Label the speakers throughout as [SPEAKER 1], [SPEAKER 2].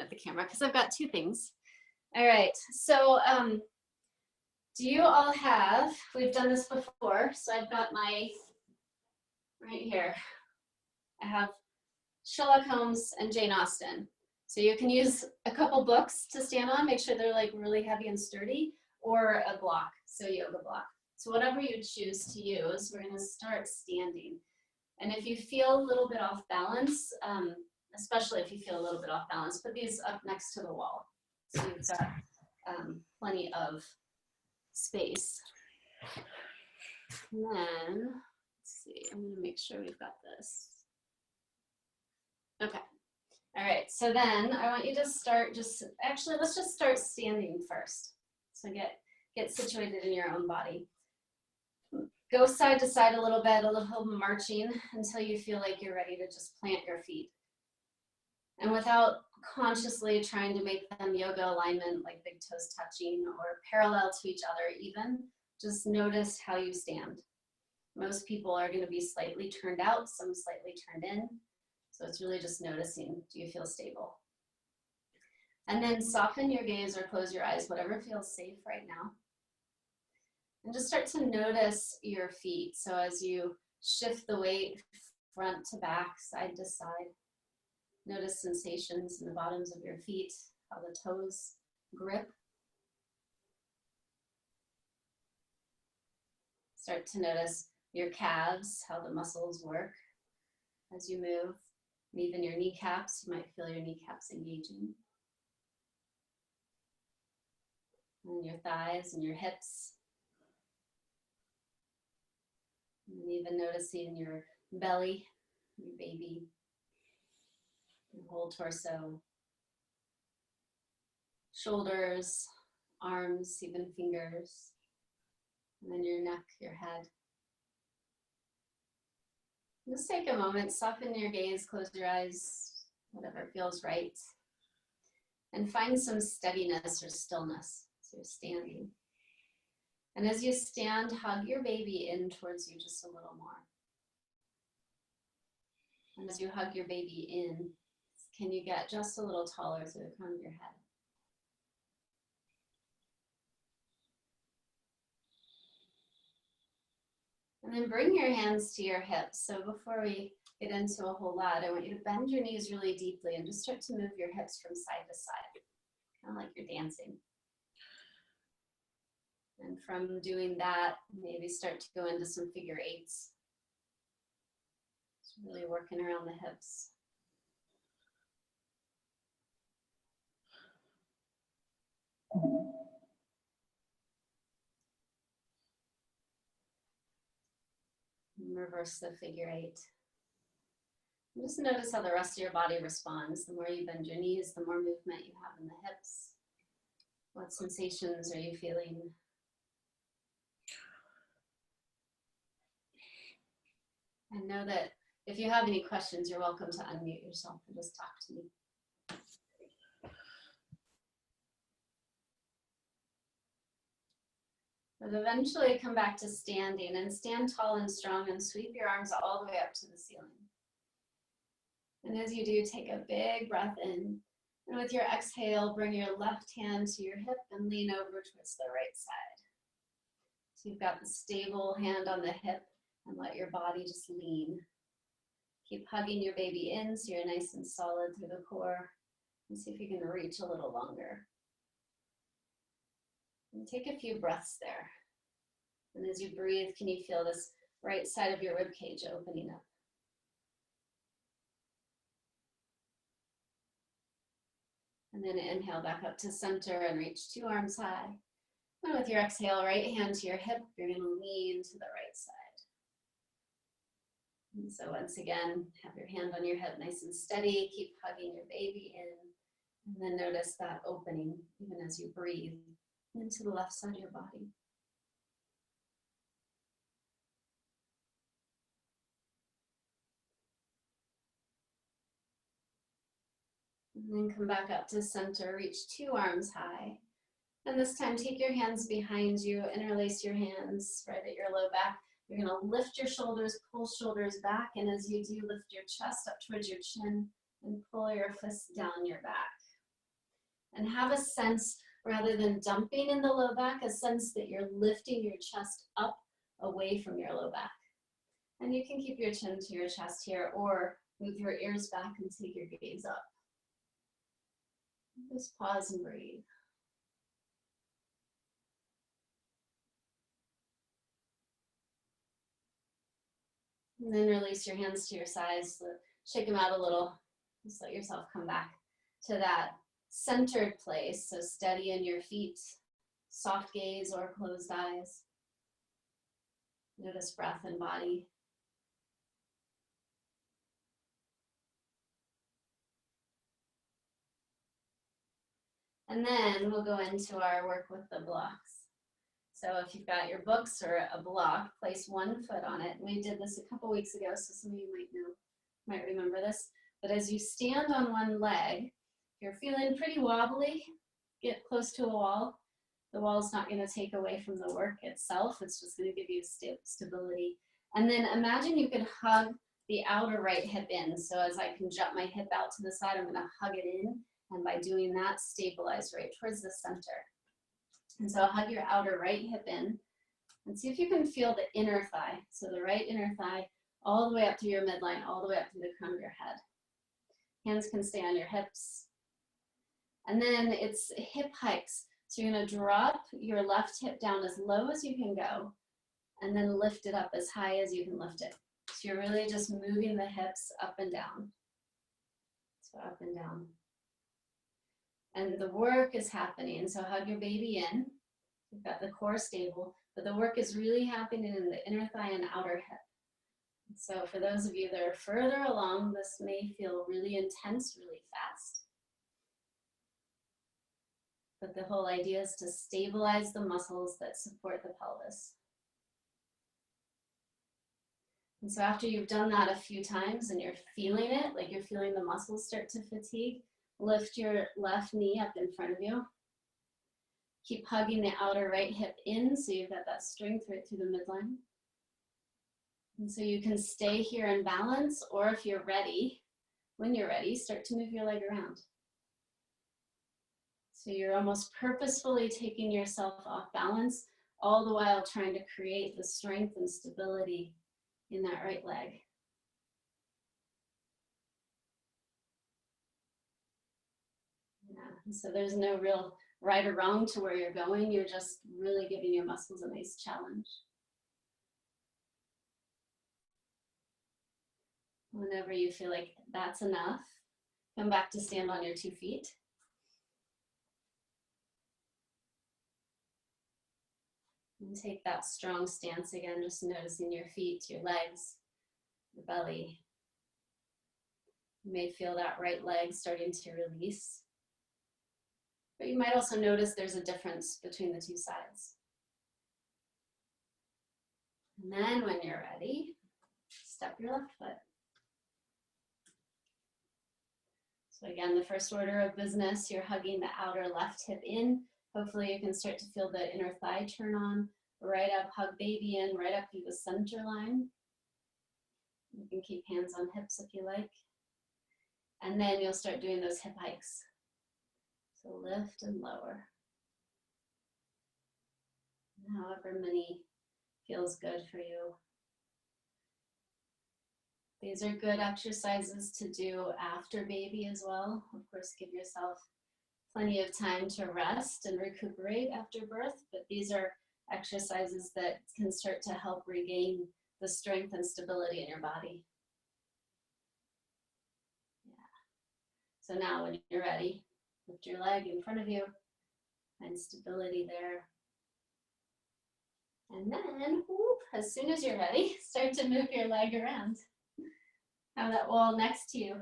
[SPEAKER 1] at the camera because I've got two things. All right, so do you all have, we've done this before, so I've got my, right here, I have Sherlock Holmes and Jane Austen. So you can use a couple books to stand on, make sure they're like really heavy and sturdy, or a block, so yoga block. So whatever you choose to use, we're gonna start standing. And if you feel a little bit off balance, especially if you feel a little bit off balance, put these up next to the wall. So you've got plenty of space. And then, let's see, I'm gonna make sure we've got this. Okay, all right, so then I want you to start actually, let's just start standing first. So get situated in your own body. Go side to side a little bit, a little marching until you feel like you're ready to just plant your feet. And without consciously trying to make them yoga alignment, like big toes touching or parallel to each other even, just notice how you stand. Most people are gonna be slightly turned out, some slightly turned in. So it's really just noticing, do you feel stable? And then soften your gaze or close your eyes, whatever feels safe right now. And just start to notice your feet. So as you shift the weight front to back, side to side, notice sensations in the bottoms of your feet, how the toes grip. Start to notice your calves, how the muscles work as you move. And even your kneecaps, you might feel your kneecaps engaging. And your thighs and your hips. And even noticing your belly, your baby, your whole torso, shoulders, arms, even fingers, and then your neck, your head. Just take a moment, soften your gaze, close your eyes, whatever feels right, and find some steadiness or stillness. So you're standing. And as you stand, hug your baby in towards you just a little more. And as you hug your baby in, can you get just a little taller through the crown of your head? And then bring your hands to your hips. So before we get into a whole lot, I want you to bend your knees really deeply and just start to move your hips from side to side, kind of like you're dancing. And from doing that, maybe start to go into some figure eights. Just really working around the hips. And reverse the figure eight. And just notice how the rest of your body responds. The more you bend your knees, the more movement you have in the hips. What sensations are you feeling? And know that if you have any questions, you're welcome to unmute yourself and just talk to me. But eventually come back to standing and stand tall and strong and sweep your arms all the way up to the ceiling. And as you do, take a big breath in. And with your exhale, bring your left hand to your hip and lean over towards the right side. So you've got the stable hand on the hip and let your body just lean. Keep hugging your baby in so you're nice and solid through the core. And see if you can reach a little longer. And take a few breaths there. And as you breathe, can you feel this right side of your rib cage opening up? And then inhale back up to center and reach 2 arms high. And with your exhale, right hand to your hip, you're going to lean to the right side. And so once again, have your hand on your hip nice and steady. Keep hugging your baby in. And then notice that opening even as you breathe into the left side of your body. And then come back up to center, reach 2 arms high. And this time take your hands behind you, interlace your hands right at your low back. You're gonna lift your shoulders, pull shoulders back, and as you do, lift your chest up towards your chin and pull your fists down your back. And have a sense, rather than dumping in the low back, a sense that you're lifting your chest up away from your low back. And you can keep your chin to your chest here, or move your ears back and take your gaze up. Just pause and breathe. And then release your hands to your sides, shake them out a little. Just let yourself come back to that centered place. So steady in your feet, soft gaze or closed eyes. Notice breath and body. And then we'll go into our work with the blocks. So if you've got your books or a block, place one foot on it. We did this a couple weeks ago, so some of you might remember this. But as you stand on one leg, if you're feeling pretty wobbly, get close to a wall. The wall's not going to take away from the work itself. It's just going to give you stability. And then imagine you could hug the outer right hip in. So as I can jut my hip out to the side, I'm going to hug it in. And by doing that, stabilize right towards the center. And so hug your outer right hip in and see if you can feel the inner thigh. So the right inner thigh all the way up to your midline, all the way up to the crown of your head. Hands can stay on your hips. And then it's hip hikes. So you're going to drop your left hip down as low as you can go and then lift it up as high as you can lift it. So you're really just moving the hips up and down. So up and down. And the work is happening. So hug your baby in. You've got the core stable, but the work is really happening in the inner thigh and outer hip. So for those of you that are further along, this may feel really intense, really fast. But the whole idea is to stabilize the muscles that support the pelvis. And so after you've done that a few times and you're feeling it, like you're feeling the muscles start to fatigue, lift your left knee up in front of you. Keep hugging the outer right hip in so you've got that strength right through the midline. And so you can stay here in balance, or if you're ready, when you're ready, start to move your leg around. So you're almost purposefully taking yourself off balance, all the while trying to create the strength and stability in that right leg. Yeah, so there's no real right or wrong to where you're going. You're just really giving your muscles a nice challenge. Whenever you feel like that's enough, come back to stand on your 2 feet. And take that strong stance again, just noticing your feet, your legs, your belly. You may feel that right leg starting to release. But you might also notice there's a difference between the two sides. And then when you're ready, step your left foot. So again, the first order of business, you're hugging the outer left hip in. Hopefully you can start to feel the inner thigh turn on. Right up, hug baby in, right up to the center line. You can keep hands on hips if you like. And then you'll start doing those hip hikes. So lift and lower. However many feels good for you. These are good exercises to do after baby as well. Of course, give yourself plenty of time to rest and recuperate after birth, but these are exercises that can start to help regain the strength and stability in your body. Yeah. So now when you're ready, lift your leg in front of you, find stability there. And then, whoop, as soon as you're ready, start to move your leg around. Have that wall next to you.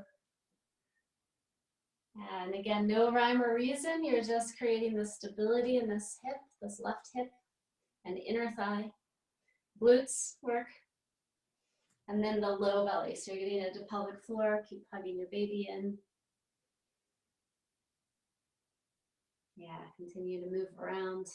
[SPEAKER 1] And again, no rhyme or reason, you're just creating the stability in this hip, this left hip, and inner thigh, glutes work, and then the low belly. So you're getting into pelvic floor, keep hugging your baby in. Yeah, continue to move around.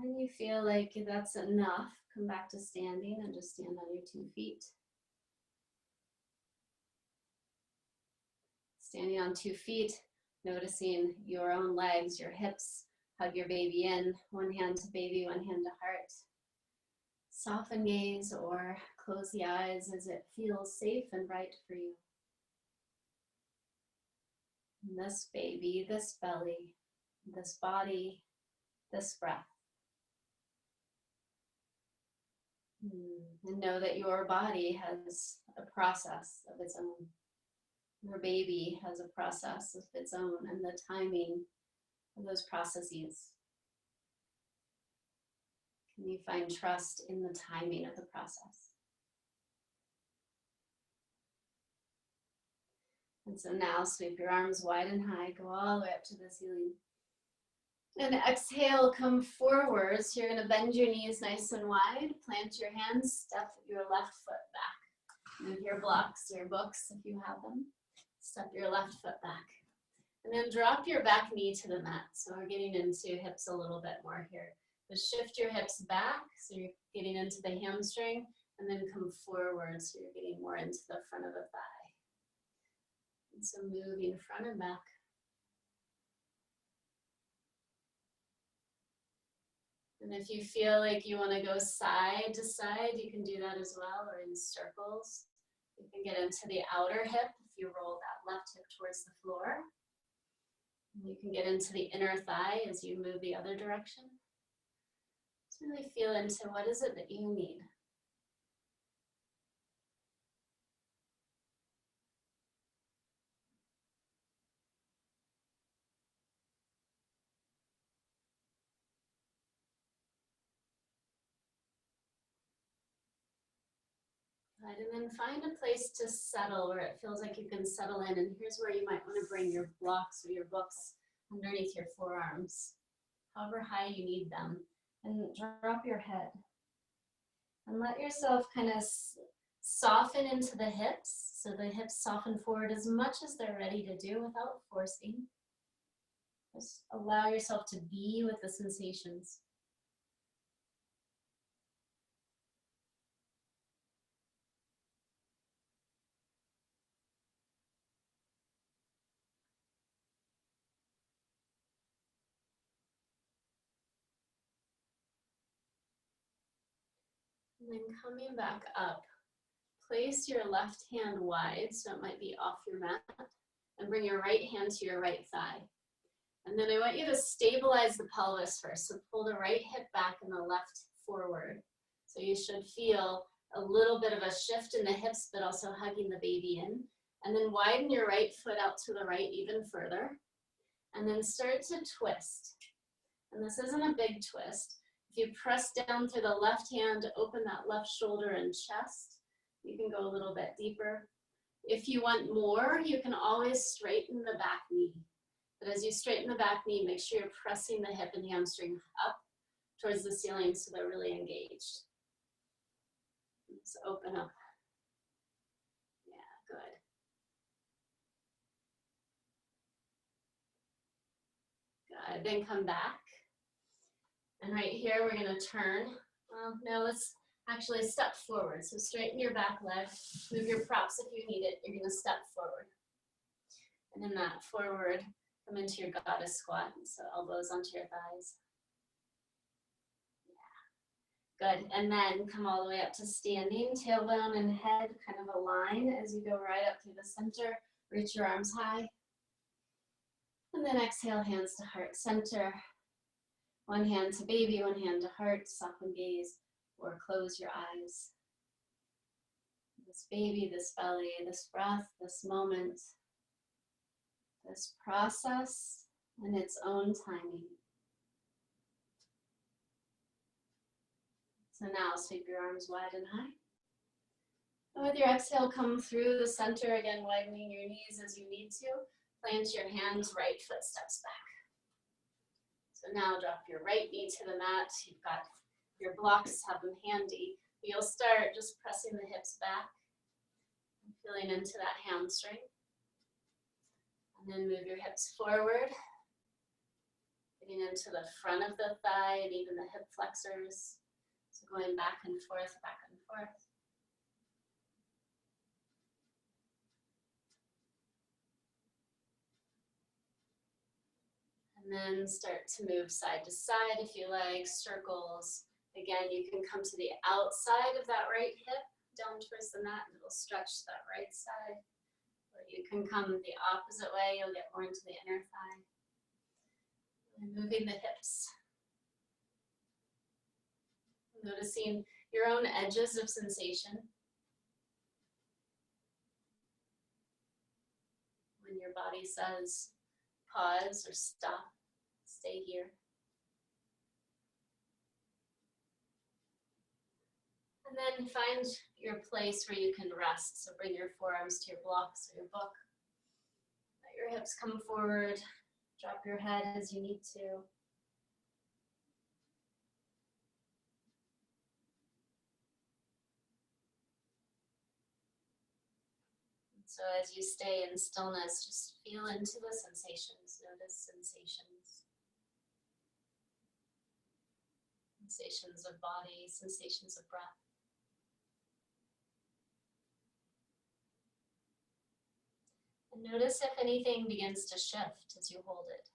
[SPEAKER 1] When you feel like that's enough, come back to standing and just stand on your 2 feet. Standing on 2 feet, noticing your own legs, your hips, hug your baby in, one hand to baby, one hand to heart. Soften gaze or close the eyes as it feels safe and right for you. And this baby, this belly, this body, this breath. And know that your body has a process of its own. Your baby has a process of its own, and the timing of those processes. Can you find trust in the timing of the process? And so now sweep your arms wide and high, go all the way up to the ceiling. And exhale, come forward. So you're going to bend your knees nice and wide, plant your hands, step your left foot back. Move your blocks, your books if you have them. Step your left foot back. And then drop your back knee to the mat. So we're getting into hips a little bit more here. But shift your hips back, so you're getting into the hamstring, and then come forward, so you're getting more into the front of the thigh. And so moving front and back. And if you feel like you want to go side to side, you can do that as well, or in circles. You can get into the outer hip if you roll that left hip towards the floor. And you can get into the inner thigh as you move the other direction. Just really feel into what is it that you need. Right, and then find a place to settle where it feels like you can settle in. And here's where you might want to bring your blocks or your books underneath your forearms, however high you need them. And drop your head. And let yourself kind of soften into the hips. So the hips soften forward as much as they're ready to do without forcing. Just allow yourself to be with the sensations. And then coming back up, place your left hand wide, so it might be off your mat, and bring your right hand to your right thigh. And then I want you to stabilize the pelvis first. So pull the right hip back and the left forward. So you should feel a little bit of a shift in the hips, but also hugging the baby in. And then widen your right foot out to the right even further. And then start to twist. And this isn't a big twist. If you press down through the left hand, open that left shoulder and chest. You can go a little bit deeper. If you want more, you can always straighten the back knee. But as you straighten the back knee, make sure you're pressing the hip and hamstring up towards the ceiling so they're really engaged. So open up. Yeah, good. Good, then come back. And right here, we're gonna turn. Well, no, let's actually step forward. So straighten your back leg, move your props if you need it. You're gonna step forward. And in that forward, come into your goddess squat. So elbows onto your thighs. Yeah, good. And then come all the way up to standing, tailbone and head kind of align as you go right up through the center. Reach your arms high. And then exhale, hands to heart center. One hand to baby, one hand to heart, soften gaze, or close your eyes. This baby, this belly, this breath, this moment, this process in its own timing. So now sweep your arms wide and high. And with your exhale, come through the center, again widening your knees as you need to. Plant your hands, right foot steps back. So now drop your right knee to the mat. You've got your blocks, have them handy. You'll start just pressing the hips back, feeling into that hamstring. And then move your hips forward. Getting into the front of the thigh and even the hip flexors. So going back and forth, back and forth. And then start to move side to side if you like, circles. Again, you can come to the outside of that right hip, down towards the mat, and it'll stretch that right side. Or you can come the opposite way, you'll get more into the inner thigh. And moving the hips. Noticing your own edges of sensation. When your body says pause or stop, stay here. And then find your place where you can rest. So bring your forearms to your blocks or your book. Let your hips come forward. Drop your head as you need to. And so as you stay in stillness, just feel into the sensations. Notice sensations. Sensations of body, sensations of breath. And notice if anything begins to shift as you hold it.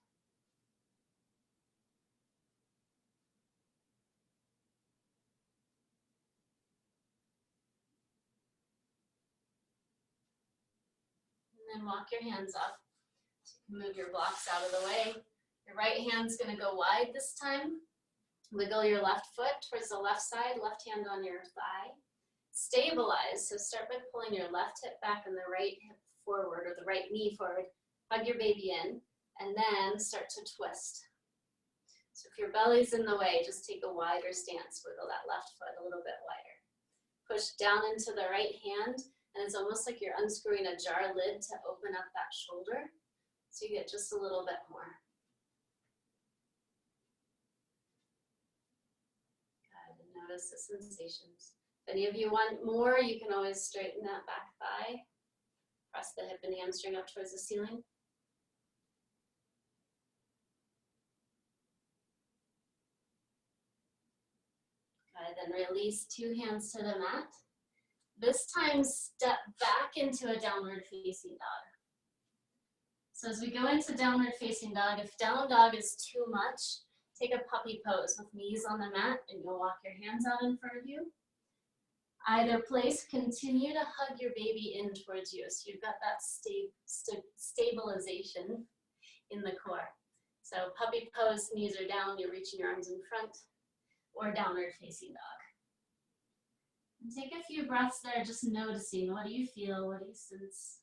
[SPEAKER 1] And then walk your hands up. So you can move your blocks out of the way. Your right hand's going to go wide this time. Wiggle your left foot towards the left side, left hand on your thigh. Stabilize, so start by pulling your left hip back and the right hip forward, or the right knee forward. Hug your baby in, and then start to twist. So if your belly's in the way, just take a wider stance. Wiggle that left foot a little bit wider. Push down into the right hand, and it's almost like you're unscrewing a jar lid to open up that shoulder. So you get just a little bit more. Good, and notice the sensations. If any of you want more, you can always straighten that back thigh. Press the hip and hamstring up towards the ceiling. Good, then release 2 hands to the mat. This time, step back into a downward facing dog. So as we go into downward facing dog, if down dog is too much, take a puppy pose with knees on the mat, and you'll walk your hands out in front of you. Either place, continue to hug your baby in towards you, so you've got that stabilization in the core. So puppy pose, knees are down, you're reaching your arms in front, or downward facing dog. And take a few breaths there, just noticing, what do you feel, what do you sense,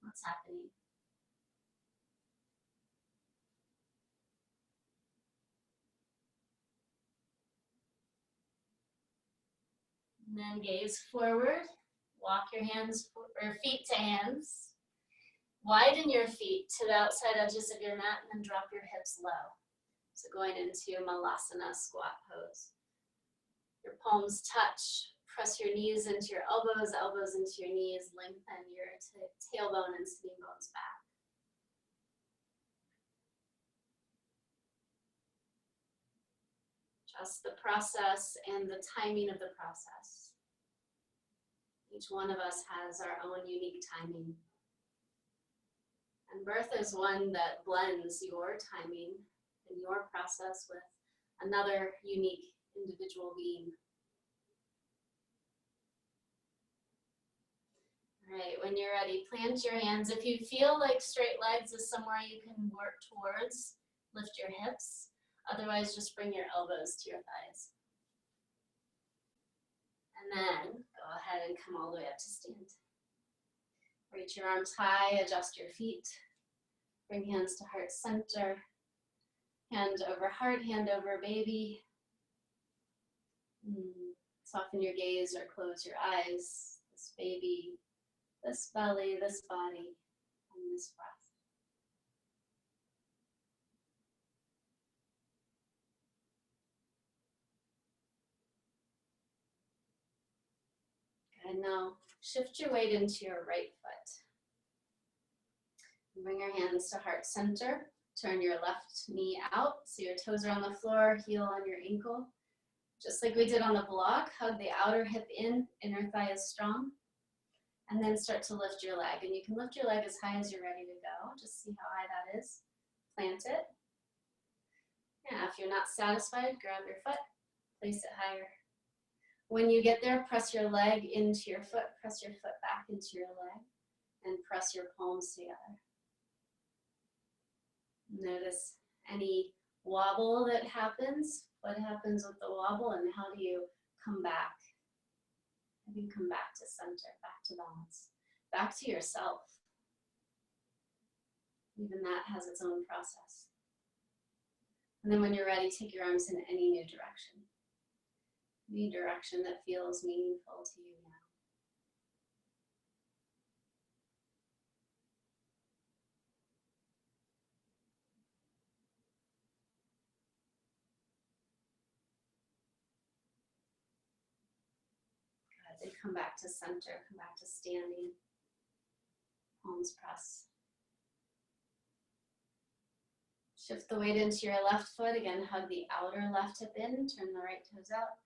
[SPEAKER 1] what's happening? And then gaze forward, walk your hands or feet to hands. Widen your feet to the outside edges of your mat, and then drop your hips low. So going into Malasana squat pose. Your palms touch, press your knees into your elbows, elbows into your knees, lengthen your tailbone and sitting bones back. Trust the process and the timing of the process. Each one of us has our own unique timing. And birth is one that blends your timing and your process with another unique individual being. All right, when you're ready, plant your hands. If you feel like straight legs is somewhere you can work towards, lift your hips. Otherwise, just bring your elbows to your thighs. And then go ahead and come all the way up to stand. Reach your arms high, adjust your feet. Bring hands to heart center. Hand over heart, hand over baby. Soften your gaze or close your eyes. This baby, this belly, this body, and this breath. And now shift your weight into your right foot. Bring your hands to heart center. Turn your left knee out so your toes are on the floor, heel on your ankle. Just like we did on the block, hug the outer hip in, inner thigh is strong. And then start to lift your leg. And you can lift your leg as high as you're ready to go. Just see how high that is. Plant it. Yeah, if you're not satisfied, grab your foot, place it higher. When you get there, press your leg into your foot, press your foot back into your leg, and press your palms together. Notice any wobble that happens. What happens with the wobble, and how do you come back? How do you come back to center, back to balance, back to yourself? Even that has its own process. And then when you're ready, take your arms in any new direction. Any direction that feels meaningful to you now. Good. Then come back to center, come back to standing. Palms press. Shift the weight into your left foot. Again, hug the outer left hip in, turn the right toes out,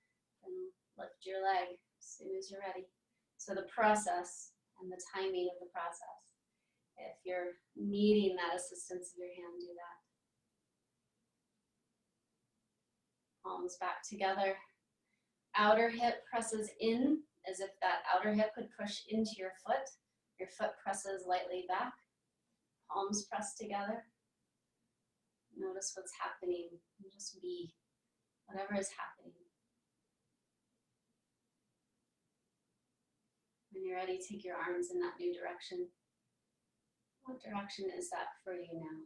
[SPEAKER 1] and lift your leg as soon as you're ready. So the process and the timing of the process. If you're needing that assistance of your hand, do that. Palms back together. Outer hip presses in as if that outer hip would push into your foot. Your foot presses lightly back. Palms press together. Notice what's happening, and just be whatever is happening. When you're ready, take your arms in that new direction. What direction is that for you now?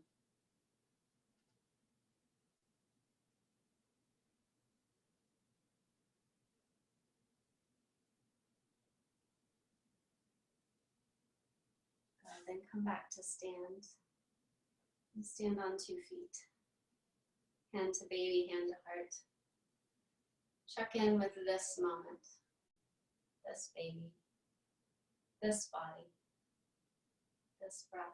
[SPEAKER 1] Good, then come back to stand. And stand on 2 feet. Hand to baby, hand to heart. Check in with this moment, this baby, this body, this breath.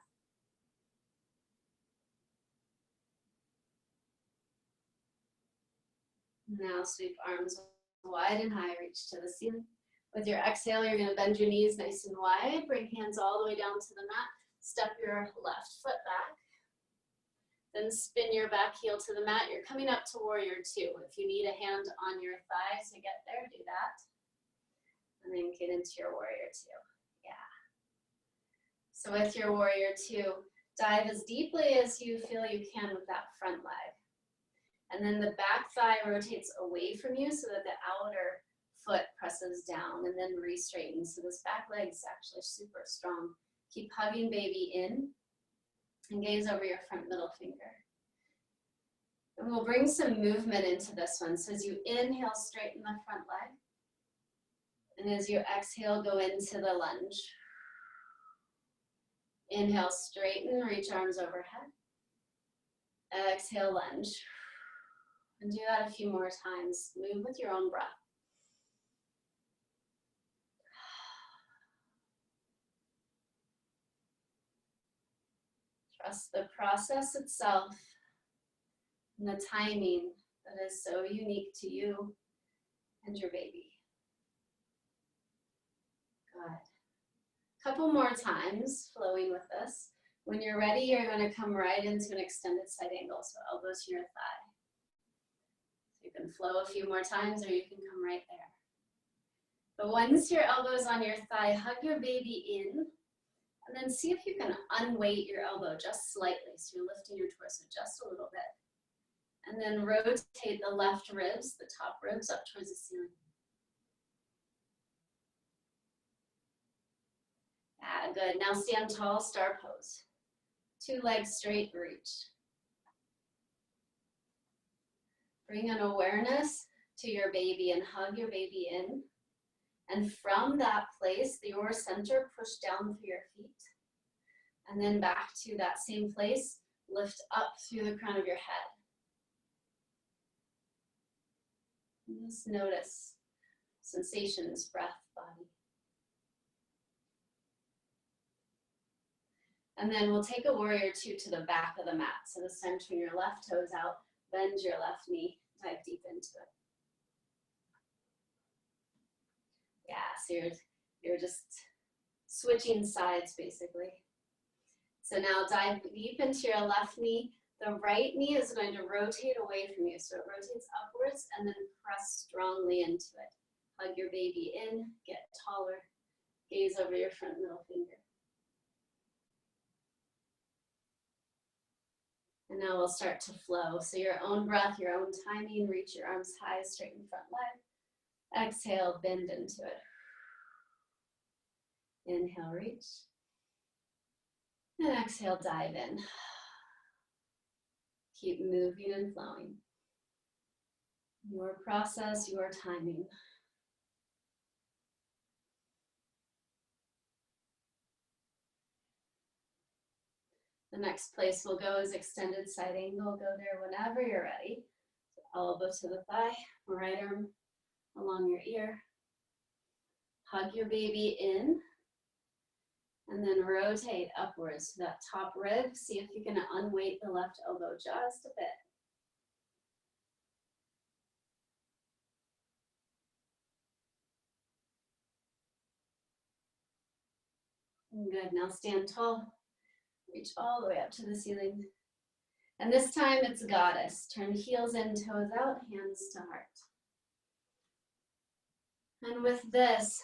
[SPEAKER 1] Now sweep arms wide and high, reach to the ceiling. With your exhale, you're going to bend your knees nice and wide. Bring hands all the way down to the mat. Step your left foot back. Then spin your back heel to the mat. You're coming up to warrior 2. If you need a hand on your thighs to get there, do that. And then get into your warrior 2. Yeah. So with your warrior 2, dive as deeply as you feel you can with that front leg. And then the back thigh rotates away from you so that the outer foot presses down and then re-straightens. So this back leg is actually super strong. Keep hugging baby in and gaze over your front middle finger. And we'll bring some movement into this one. So as you inhale, straighten the front leg. And as you exhale, go into the lunge. Inhale, straighten, reach arms overhead. Exhale, lunge. And do that a few more times. Move with your own breath. Trust the process itself and the timing that is so unique to you and your baby. Good. Couple more times, flowing with this. When you're ready, you're going to come right into an extended side angle, so elbows to your thigh. So you can flow a few more times, or you can come right there. But once your elbow's on your thigh, hug your baby in, and then see if you can unweight your elbow just slightly. So you're lifting your torso just a little bit. And then rotate the left ribs, the top ribs, up towards the ceiling. Ah, good. Now stand tall, star pose. 2 legs straight, reach. Bring an awareness to your baby and hug your baby in. And from that place, your center, push down through your feet. And then back to that same place, lift up through the crown of your head. And just notice sensations, breath, body. And then we'll take a warrior two to the back of the mat. So this time turn your left toes out, bend your left knee, dive deep into it. Yeah, so you're just switching sides basically. So now dive deep into your left knee. The right knee is going to rotate away from you. So it rotates upwards and then press strongly into it. Hug your baby in, get taller, gaze over your front middle finger. And now we'll start to flow. So your own breath, your own timing, reach your arms high, straighten front leg. Exhale, bend into it. Inhale, reach. And exhale, dive in. Keep moving and flowing. Your process, your timing. The next place we'll go is extended side angle. Go there whenever you're ready. Elbow to the thigh, right arm along your ear. Hug your baby in. And then rotate upwards to that top rib. See if you can unweight the left elbow just a bit. Good, now stand tall. Reach all the way up to the ceiling. And this time it's goddess. Turn heels in, toes out, hands to heart. And with this,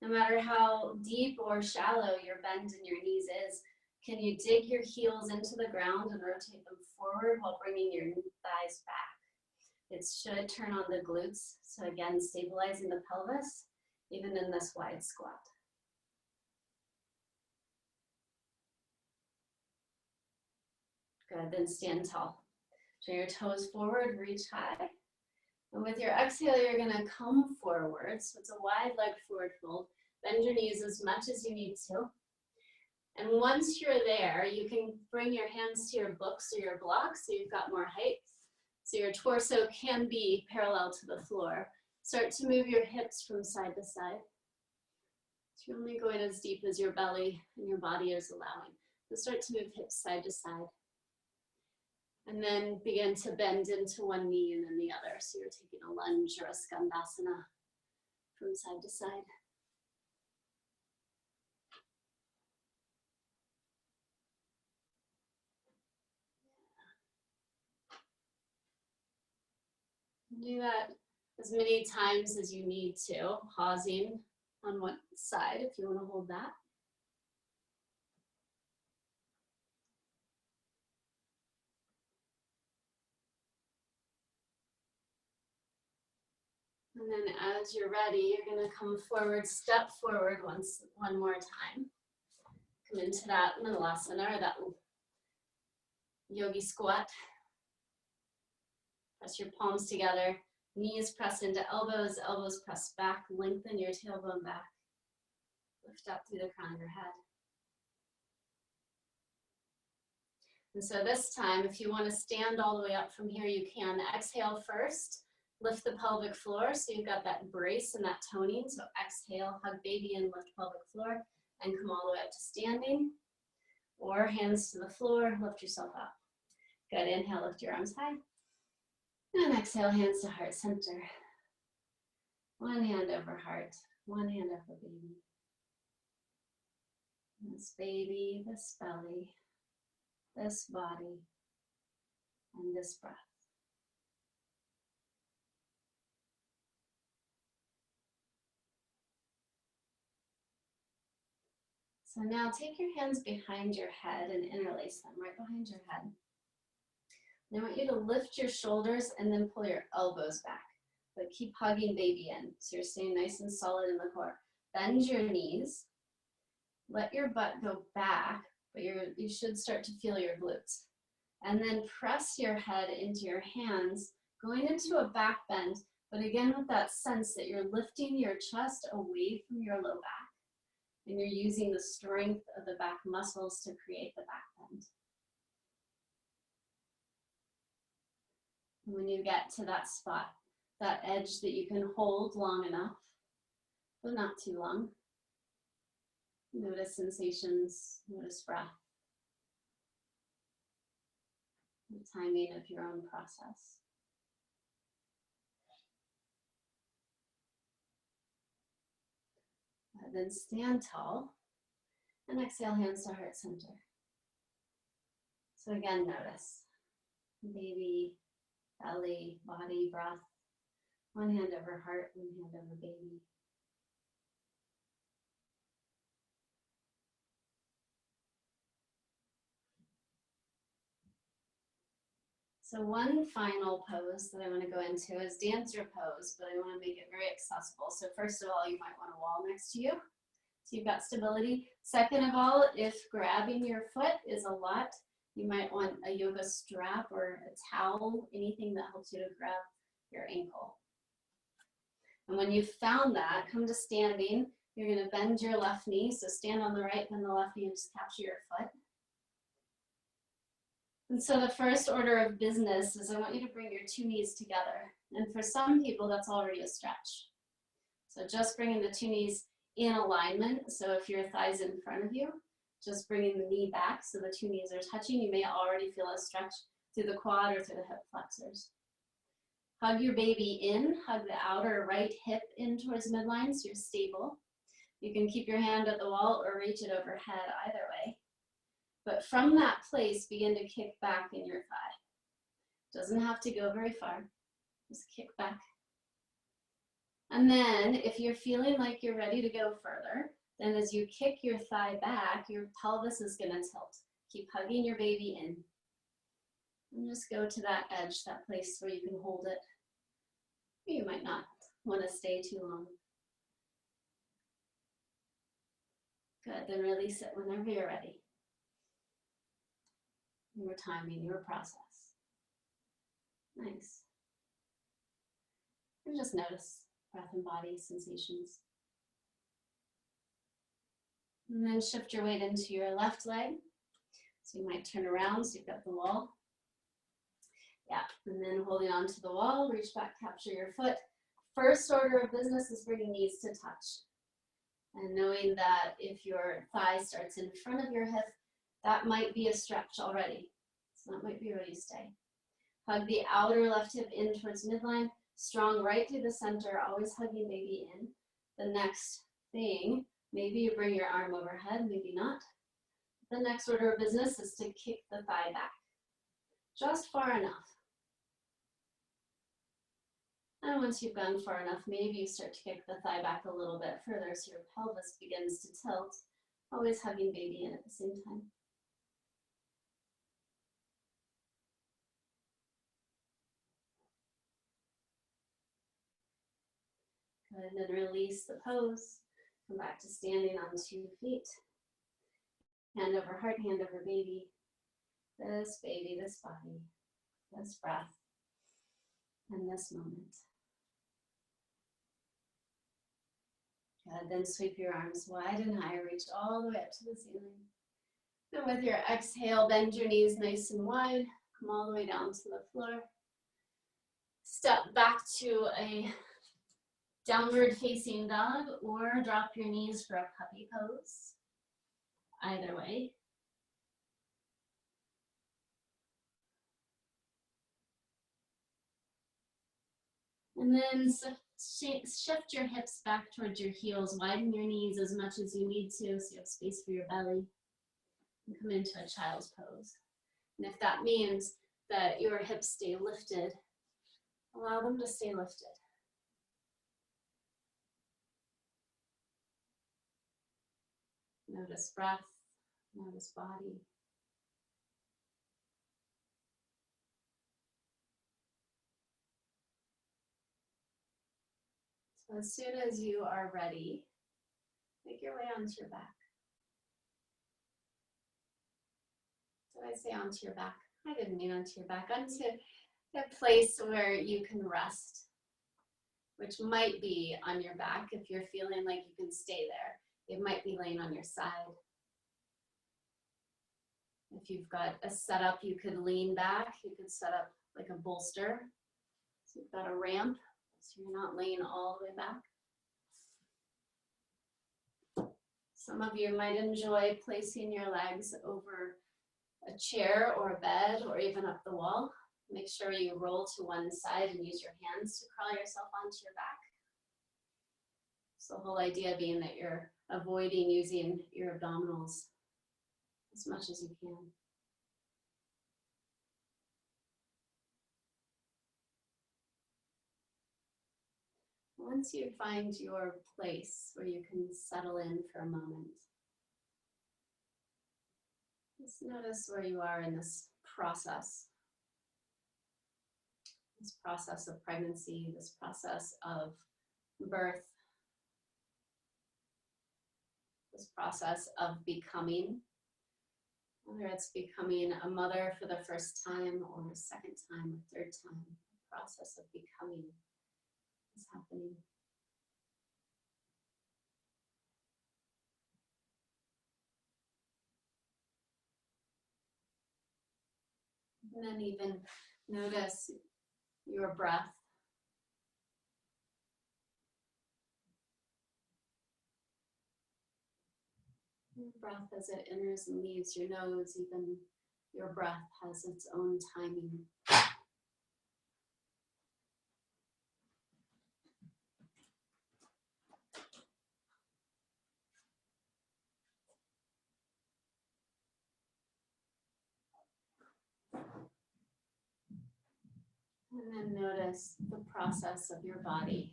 [SPEAKER 1] no matter how deep or shallow your bend in your knees is, can you dig your heels into the ground and rotate them forward while bringing your thighs back? It should turn on the glutes. So again, stabilizing the pelvis, even in this wide squat. Good, then stand tall. Turn your toes forward, reach high. And with your exhale, you're gonna come forward. So it's a wide leg forward fold. Bend your knees as much as you need to. And once you're there, you can bring your hands to your books or your blocks so you've got more height. So your torso can be parallel to the floor. Start to move your hips from side to side. So you're only going as deep as your belly and your body is allowing. So start to move hips side to side. And then begin to bend into one knee and then the other. So you're taking a lunge or a skandasana from side to side. Do that as many times as you need to, pausing on one side if you want to hold that. And then as you're ready, you're going to come forward, step forward one more time. Come into that Malasana or that Yogi Squat. Press your palms together, knees press into elbows, elbows press back, lengthen your tailbone back. Lift up through the crown of your head. And so this time, if you want to stand all the way up from here, you can. Exhale first. Lift the pelvic floor, so you've got that brace and that toning. So exhale, hug baby in, lift pelvic floor, and come all the way up to standing. Or hands to the floor, lift yourself up. Good, inhale, lift your arms high. And exhale, hands to heart center. One hand over heart, one hand over baby. This baby, this belly, this body, and this breath. So now take your hands behind your head and interlace them right behind your head. And I want you to lift your shoulders and then pull your elbows back. But keep hugging baby in. So you're staying nice and solid in the core. Bend your knees. Let your butt go back, but you should start to feel your glutes. And then press your head into your hands, going into a back bend, but again with that sense that you're lifting your chest away from your low back. And you're using the strength of the back muscles to create the back bend. And when you get to that spot, that edge that you can hold long enough, but not too long, Notice sensations, notice breath, the timing of your own process. Then stand tall and exhale, hands to heart center. So again, notice baby, belly, body, breath. One hand over heart, one hand over baby. So one final pose that I want to go into is dancer pose, but I want to make it very accessible. So first of all, you might want a wall next to you, so you've got stability. Second of all, if grabbing your foot is a lot, you might want a yoga strap or a towel, anything that helps you to grab your ankle. And when you've found that, come to standing. You're going to bend your left knee, so stand on the right, bend the left knee, and just capture your foot. And so the first order of business is I want you to bring your two knees together. And for some people, that's already a stretch. So just bringing the two knees in alignment. So if your thigh's in front of you, just bringing the knee back so the two knees are touching. You may already feel a stretch through the quad or through the hip flexors. Hug your baby in, hug the outer right hip in towards midline so you're stable. You can keep your hand at the wall or reach it overhead, either way. But from that place, begin to kick back in your thigh. Doesn't have to go very far, just kick back. And then if you're feeling like you're ready to go further, then as you kick your thigh back, your pelvis is gonna tilt. Keep hugging your baby in. And just go to that edge, that place where you can hold it. You might not wanna stay too long. Good, then release it whenever you're ready. Your timing, your process. Nice. And just notice breath and body sensations. And then shift your weight into your left leg. So you might turn around so you've got the wall. Yeah, and then holding on to the wall, reach back, capture your foot. First order of business is bringing knees to touch. And knowing that if your thigh starts in front of your hip, that might be a stretch already. So that might be where you stay. Hug the outer left hip in towards midline, strong right through the center, always hugging baby in. The next thing, maybe you bring your arm overhead, maybe not. The next order of business is to kick the thigh back, just far enough. And once you've gone far enough, maybe you start to kick the thigh back a little bit further so your pelvis begins to tilt, always hugging baby in at the same time. Good, and then release the pose. Come back to standing on 2 feet. Hand over heart, hand over baby. This baby, this body, this breath, and this moment. Good, then sweep your arms wide and high, reach all the way up to the ceiling. And with your exhale, bend your knees nice and wide. Come all the way down to the floor. Step back to a downward facing dog or drop your knees for a puppy pose. Either way. And then shift your hips back towards your heels. Widen your knees as much as you need to so you have space for your belly. And come into a child's pose. And if that means that your hips stay lifted, allow them to stay lifted. Notice breath, notice body. So as soon as you are ready, make your way onto your back. Did I say onto your back? I didn't mean onto your back, onto a place where you can rest, which might be on your back if you're feeling like you can stay there. It might be laying on your side. If you've got a setup, you could lean back. You could set up like a bolster. So you've got a ramp, so you're not laying all the way back. Some of you might enjoy placing your legs over a chair or a bed or even up the wall. Make sure you roll to one side and use your hands to crawl yourself onto your back. So the whole idea being that you're avoiding using your abdominals as much as you can. Once you find your place where you can settle in for a moment, just notice where you are in this process of pregnancy, this process of birth, this process of becoming, whether it's becoming a mother for the first time or a second time or third time, the process of becoming is happening. And then even notice your breath. Your breath as it enters and leaves your nose, even your breath has its own timing. And then notice the process of your body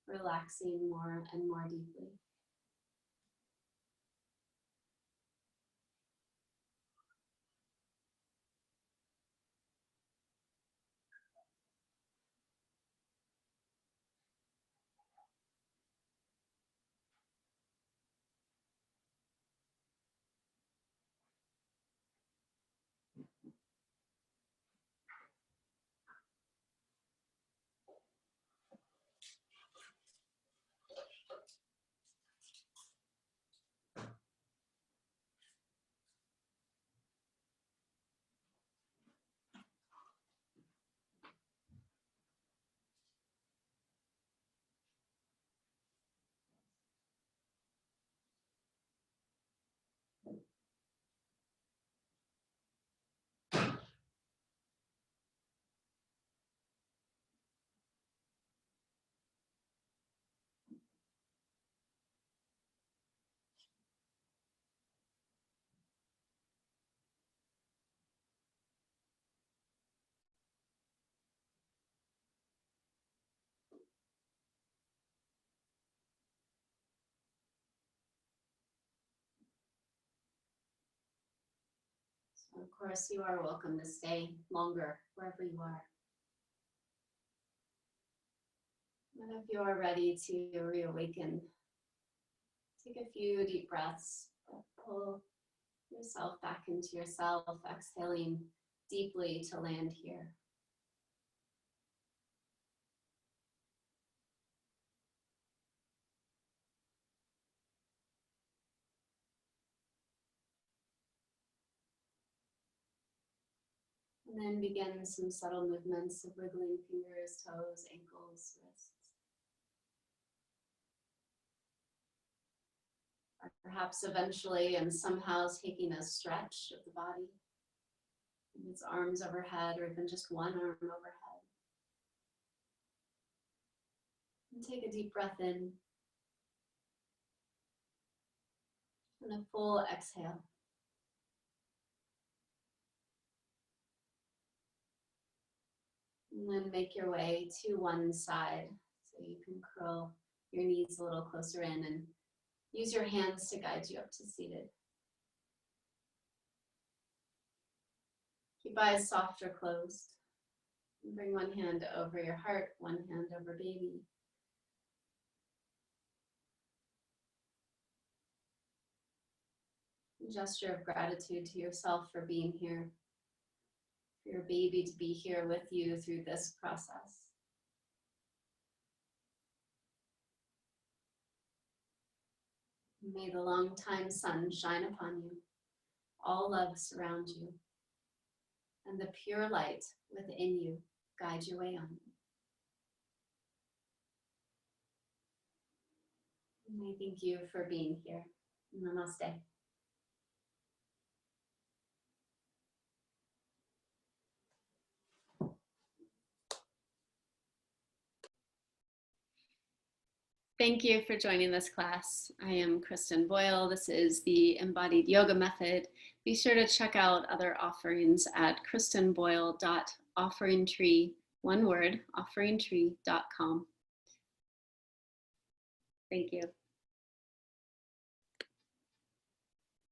[SPEAKER 1] relaxing more and more deeply. So of course, you are welcome to stay longer wherever you are. And if you are ready to reawaken, take a few deep breaths, pull yourself back into yourself, exhaling deeply to land here. And then begin some subtle movements of wiggling fingers, toes, ankles, wrists. Or perhaps eventually and somehow taking a stretch of the body. Its arms overhead or even just one arm overhead. And take a deep breath in. And a full exhale. And then make your way to one side so you can curl your knees a little closer in and use your hands to guide you up to seated. Keep eyes soft or closed. And bring one hand over your heart, one hand over baby. A gesture of gratitude to yourself for being here, for your baby to be here with you through this process. May the long-time sun shine upon you, all love surround you, and the pure light within you guide your way on. And I thank you for being here. Namaste. Thank you for joining this class. I am Kristen Boyle. This is the Embodied Yoga Method. Be sure to check out other offerings at kristenboyle.offeringtree, one word, offeringtree.com. Thank you.